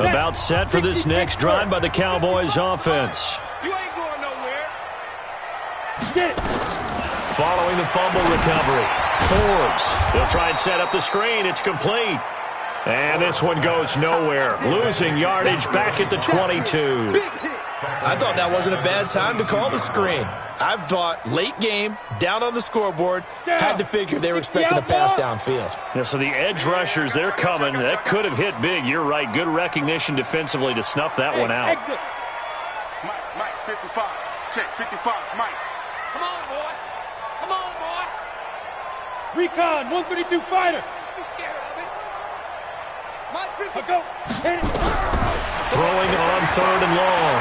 About set for this next drive by the Cowboys offense. You ain't going nowhere. Get it. Following the fumble recovery, Forbes. They'll try and set up the screen. It's complete. And this one goes nowhere. Losing yardage back at the 22. I thought that wasn't a bad time to call the screen. I thought late game, down on the scoreboard, had to figure they were expecting a pass downfield. Yeah, so the edge rushers, they're coming. That could have hit big. You're right. Good recognition defensively to snuff that one out. Exit. Mike, 55. Check, 55, Mike. Come on, boy. Come on, boy. Recon, 132 fighter. Don't be scared of it. Mike, 50. Go. Hit it. Throwing on 3rd and long.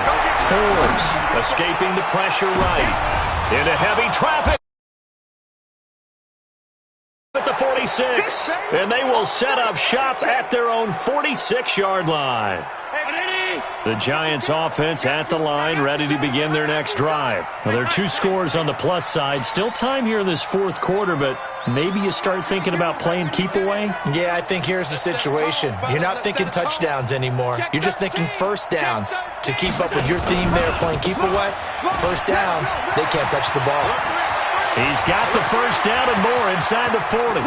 Forbes escaping the pressure right. Into heavy traffic at the 46. And they will set up shop at their own 46-yard line. The Giants offense at the line, ready to begin their next drive. Well, there are 2 scores on the plus side. Still time here in this 4th quarter, but maybe you start thinking about playing keep away? Yeah, I think here's the situation. You're not thinking touchdowns anymore. You're just thinking first downs. To keep up with your theme there, playing keep away, first downs, they can't touch the ball. He's got the first down and more inside the 40.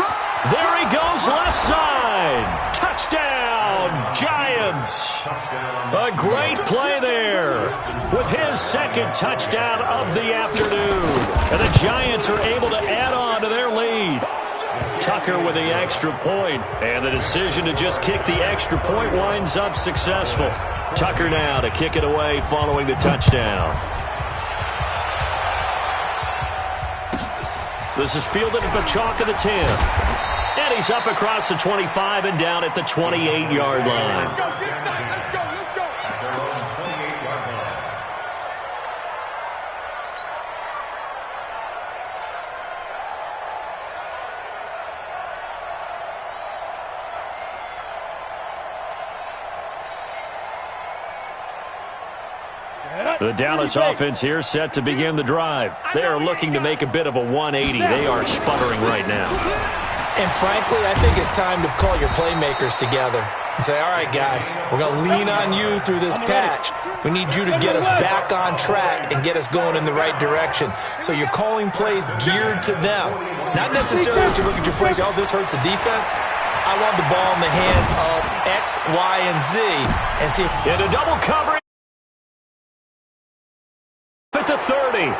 There he goes left side. Touchdown, Giants. A great play there with his second touchdown of the afternoon. And the Giants are able to add on to their lead. Tucker with the extra point, and the decision to just kick the extra point winds up successful. Tucker now to kick it away following the touchdown. This is fielded at the chalk of the 10. And he's up across the 25 and down at the 28-yard line. Let's go. The Dallas offense here set to begin the drive. They are looking to make a bit of a 180. They are sputtering right now. And frankly, I think it's time to call your playmakers together and say, all right, guys, we're going to lean on you through this patch. We need you to get us back on track and get us going in the right direction. So you're calling plays geared to them. Not necessarily that you look at your plays, oh, this hurts the defense. I want the ball in the hands of X, Y, and Z. And see, in a double coverage at the 30.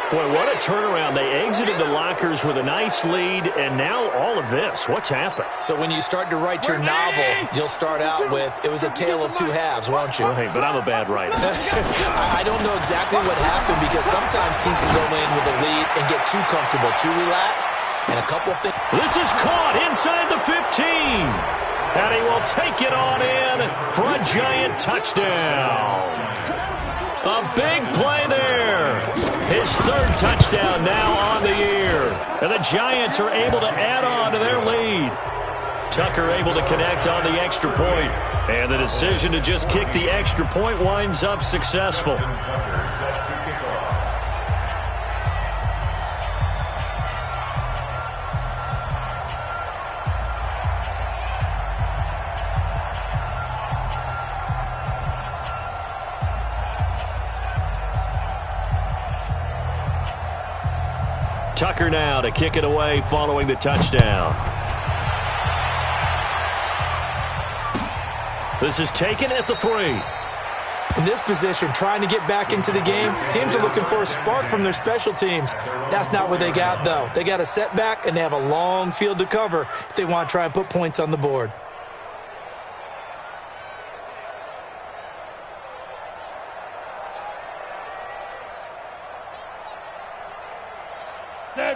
Boy, what a turnaround. They exited the lockers with a nice lead, and now all of this. What's happened? So when you start to write your novel, you'll start out with, it was a tale of two halves, won't you? Hey, but I'm a bad writer. I don't know exactly what happened, because sometimes teams can go in with a lead and get too comfortable, too relaxed, and a couple of things. This is caught inside the 15. And he will take it on in for a giant touchdown. A big play there. His third touchdown now on the year. And the Giants are able to add on to their lead. Tucker able to connect on the extra point. And the decision to just kick the extra point winds up successful. Tucker now to kick it away following the touchdown. This is taken at the 3. In this position, trying to get back into the game, teams are looking for a spark from their special teams. That's not what they got, though. They got a setback, and they have a long field to cover if they want to try and put points on the board.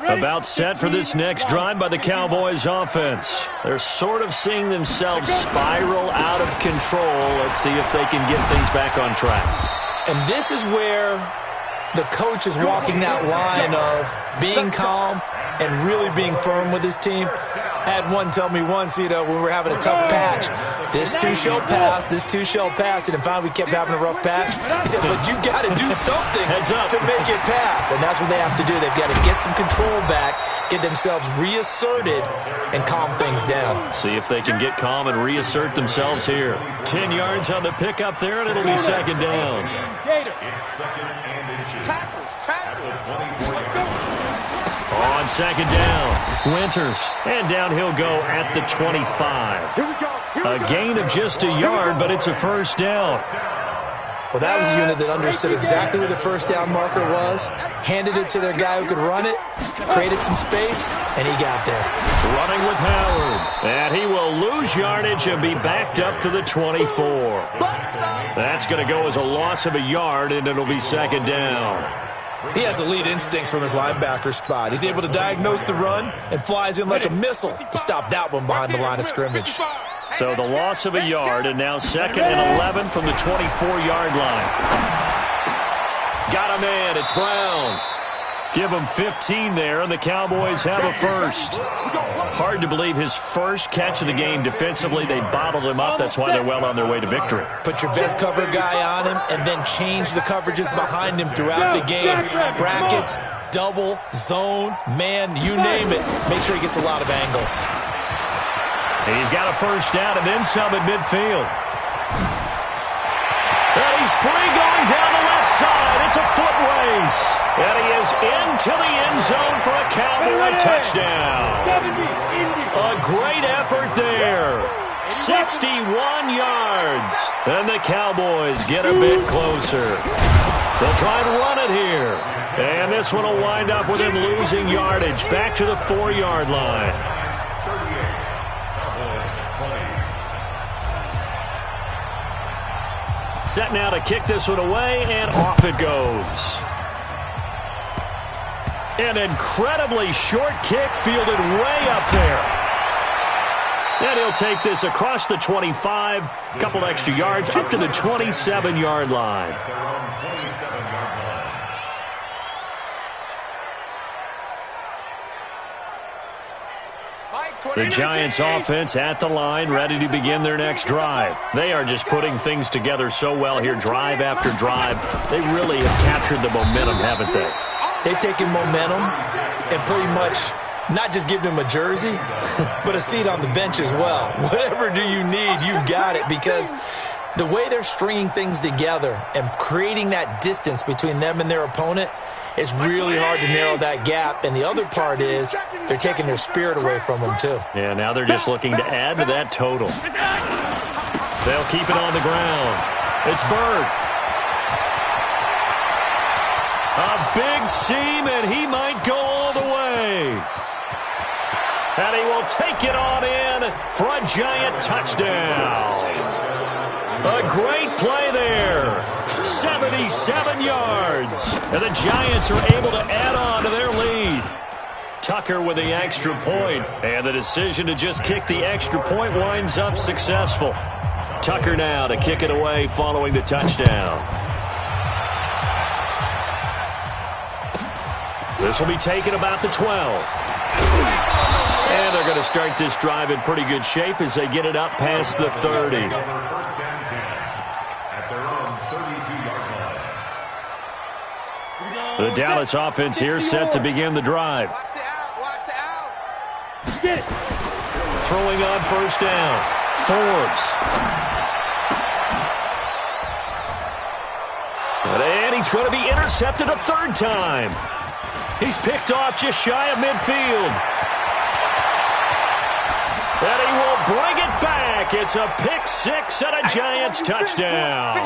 About set for this next drive by the Cowboys offense. They're sort of seeing themselves spiral out of control. Let's see if they can get things back on track. And this is where the coach is walking that line of being calm and really being firm with his team. I had one tell me once, when we were having a tough patch, this too shall pass, this too shall pass. And finally we kept having a rough patch. He said, but you got to do something to make it pass. And that's what they have to do. They've got to get some control back, get themselves reasserted, and calm things down. See if they can get calm and reassert themselves here. 10 yards on the pickup there, and it'll be second down. It's second and inches. Tackles. On second down, Winters. And down he'll go at the 25. Here we go. A gain of just a yard, but it's a first down. Well, that was a unit that understood exactly where the first down marker was, handed it to their guy who could run it, created some space, and he got there. Running with Howard. And he will lose yardage and be backed up to the 24. That's going to go as a loss of a yard, and it'll be second down. He has elite instincts from his linebacker spot. He's able to diagnose the run and flies in like a missile to stop that one behind the line of scrimmage. So the loss of a yard, and now second and 11 from the 24-yard line. Got a man. It's Brown. Give him 15 there, and the Cowboys have a first. Hard to believe his first catch of the game defensively. They bottled him up. That's why they're well on their way to victory. Put your best cover guy on him and then change the coverages behind him throughout the game. Brackets, double, zone, man, you name it. Make sure he gets a lot of angles. He's got a first down and then some at midfield. And he's free going down the left side. It's a foot race. And he is into the end zone for a Cowboy touchdown. A great effort there. 61 yards. And the Cowboys get a bit closer. They'll try and run it here. And this one will wind up with him losing yardage back to the 4-yard line. Set now to kick this one away, and off it goes. An incredibly short kick fielded way up there. And he'll take this across the 25, a couple extra yards, up to the 27-yard line. The Giants offense at the line, ready to begin their next drive. They are just putting things together so well here, drive after drive. They really have captured the momentum, haven't they? They've taken momentum and pretty much not just given him a jersey, but a seat on the bench as well. Whatever do you need, you've got it, because The way they're stringing things together and creating that distance between them and their opponent is really hard to narrow that gap. And the other part is they're taking their spirit away from them, too. Yeah, now they're just looking to add to that total. They'll keep it on the ground. It's Bird. A big seam, and he might go all the way. And he will take it on in for a giant touchdown. A great play there. 77 yards. And the Giants are able to add on to their lead. Tucker with the extra point. And the decision to just kick the extra point winds up successful. Tucker now to kick it away following the touchdown. This will be taken about the 12. And they're going to start this drive in pretty good shape as they get it up past the 30. The Dallas offense here set to begin the drive. Throwing on first down. Forbes. And he's going to be intercepted a third time. He's picked off just shy of midfield. And he will bring it back. It's a pick six and a Giants touchdown.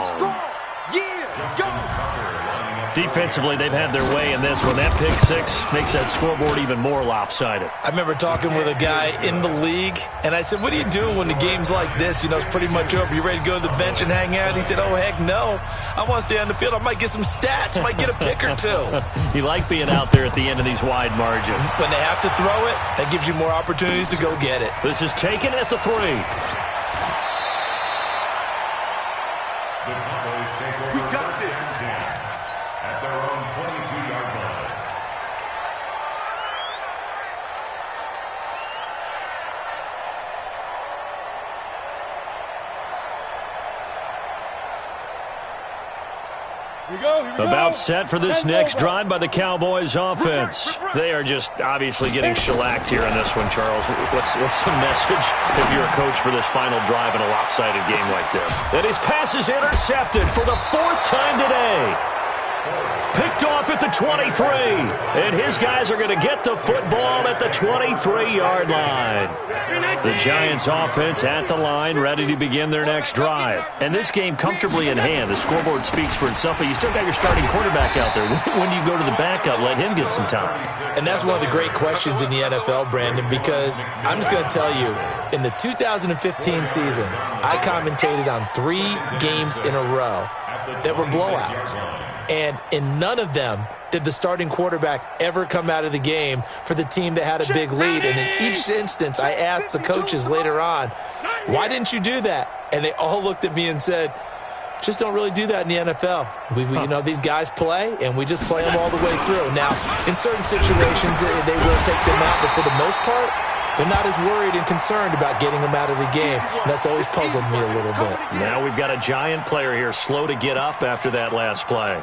Defensively, they've had their way in this one. That pick six makes that scoreboard even more lopsided. I remember talking with a guy in the league, and I said, what do you do when the game's like this? You know, it's pretty much over. You ready to go to the bench and hang out? And he said, oh, heck no. I want to stay on the field. I might get some stats. I might get a pick or two. You like being out there at the end of these wide margins. When they have to throw it, that gives you more opportunities to go get it. This is taken at the 3. We got this. At their own 22-yard line. Here we go. About set for this next drive by the Cowboys offense. They are just obviously getting shellacked here in this one, Charles. What's the message if you're a coach for this final drive in a lopsided game like this? And his pass is intercepted for the 4th time today. Picked off at the 23. And his guys are going to get the football at the 23-yard line. The Giants offense at the line, ready to begin their next drive. And this game comfortably in hand. The scoreboard speaks for itself, but you still got your starting quarterback out there. When do you go to the backup? Let him get some time. And that's one of the great questions in the NFL, Brandon, because I'm just going to tell you, in the 2015 season, I commentated on 3 games in a row that were blowouts. And in none of them did the starting quarterback ever come out of the game for the team that had a big lead. And in each instance, I asked the coaches later on, why didn't you do that? And they all looked at me and said, just don't really do that in the NFL. You know, these guys play, and we just play them all the way through. Now, in certain situations, they will take them out, but for the most part, they're not as worried and concerned about getting them out of the game. And that's always puzzled me a little bit. Now we've got a Giant player here slow to get up after that last play.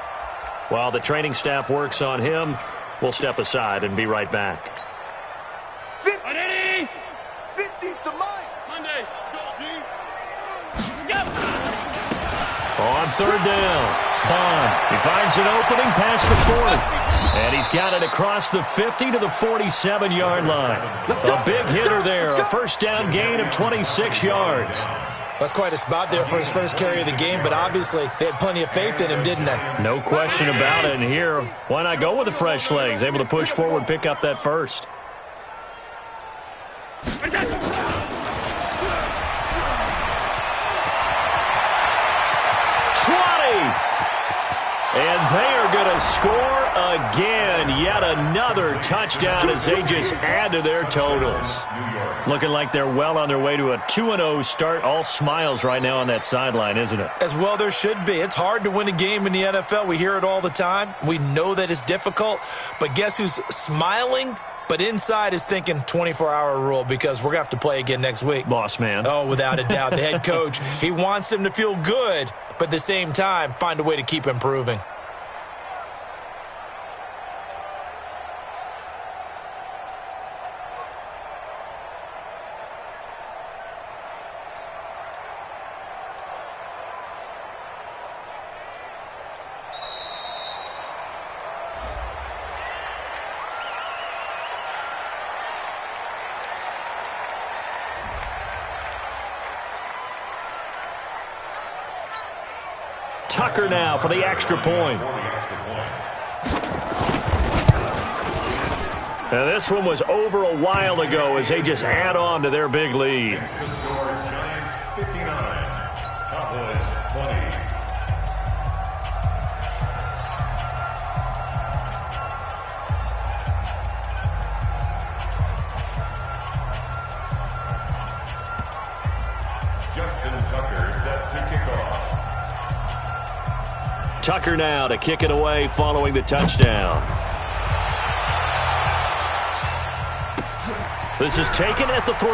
While the training staff works on him, we'll step aside and be right back. 50's to Mike. Monday. On third down, Bond. He finds an opening past the 40. And he's got it across the 50 to the 47-yard line. A big hitter there, a first down gain of 26 yards. That's quite a spot there for his first carry of the game, but obviously they had plenty of faith in him, didn't they? No question about it. And here, why not go with the fresh legs? Able to push forward, pick up that first. And they are going to score again. Yet another touchdown as they just add to their totals. Looking like they're well on their way to a 2-0 start. All smiles right now on that sideline, isn't it? As well there should be. It's hard to win a game in the NFL. We hear it all the time. We know that it's difficult. But guess who's smiling? But inside is thinking 24-hour rule because we're going to have to play again next week. Boss man. Oh, without a doubt. The head coach, he wants them to feel good, but at the same time, find a way to keep improving. Tucker now for the extra point. Now this one was over a while ago as they just add on to their big lead. Giants 59, Cowboys 20. Tucker now to kick it away following the touchdown. This is taken at the 3.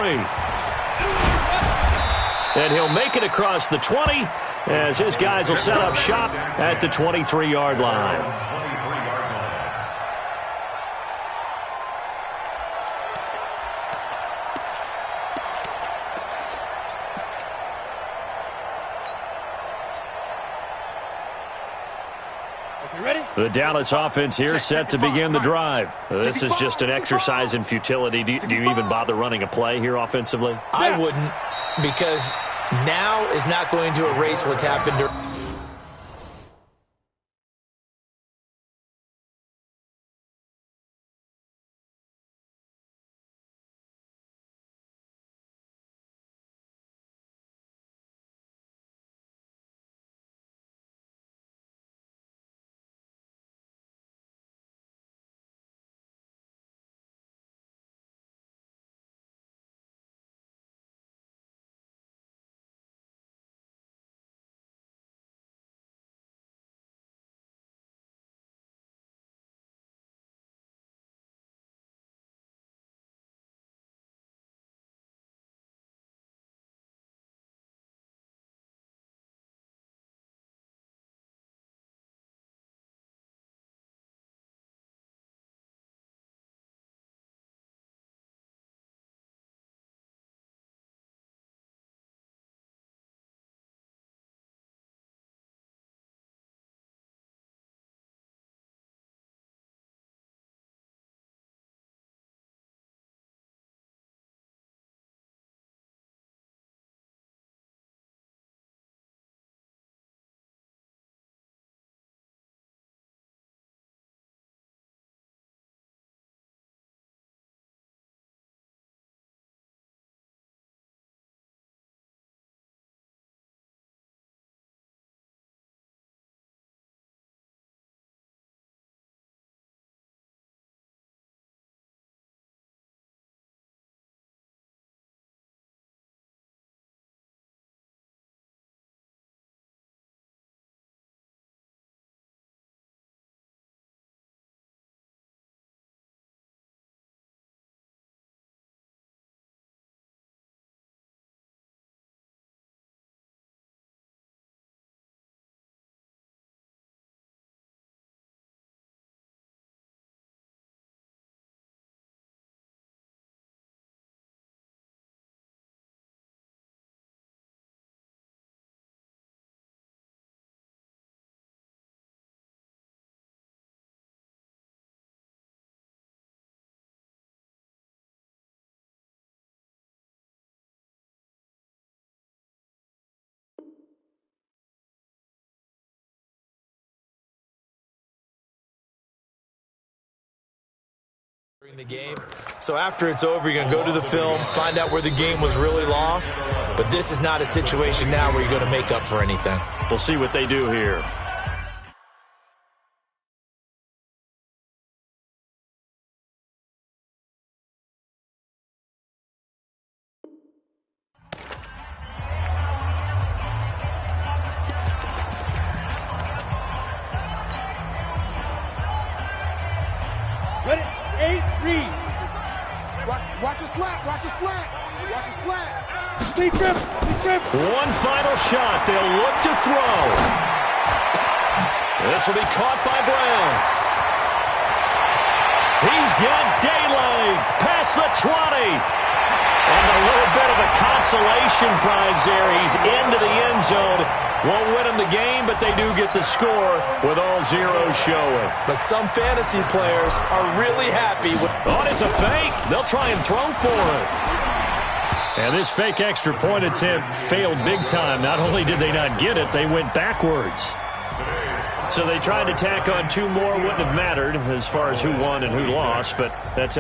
And he'll make it across the 20 as his guys will set up shop at the 23-yard line. The Dallas offense here set to begin the drive. This is just an exercise in futility. Do you even bother running a play here offensively? I wouldn't, because now is not going to erase what's happened. During the game. So after it's over, you're going to go to the film, find out where the game was really lost. But this is not a situation now where you're going to make up for anything. We'll see what they do here. Ready? 8, read. Watch a slant. Watch a slant. Watch a slant. Lead grip. Lead grip. One final shot. They'll look to throw. This will be caught by Brown. He's got daylight past the 20. And a little bit of a consolation prize there. He's into the end zone. Won't win them the game, but they do get the score with all zeros showing. But some fantasy players are really happy with... Oh, it's a fake. They'll try and throw for it. And this fake extra point attempt failed big time. Not only did they not get it, they went backwards. So they tried to tack on 2 more. Wouldn't have mattered as far as who won and who lost, but that's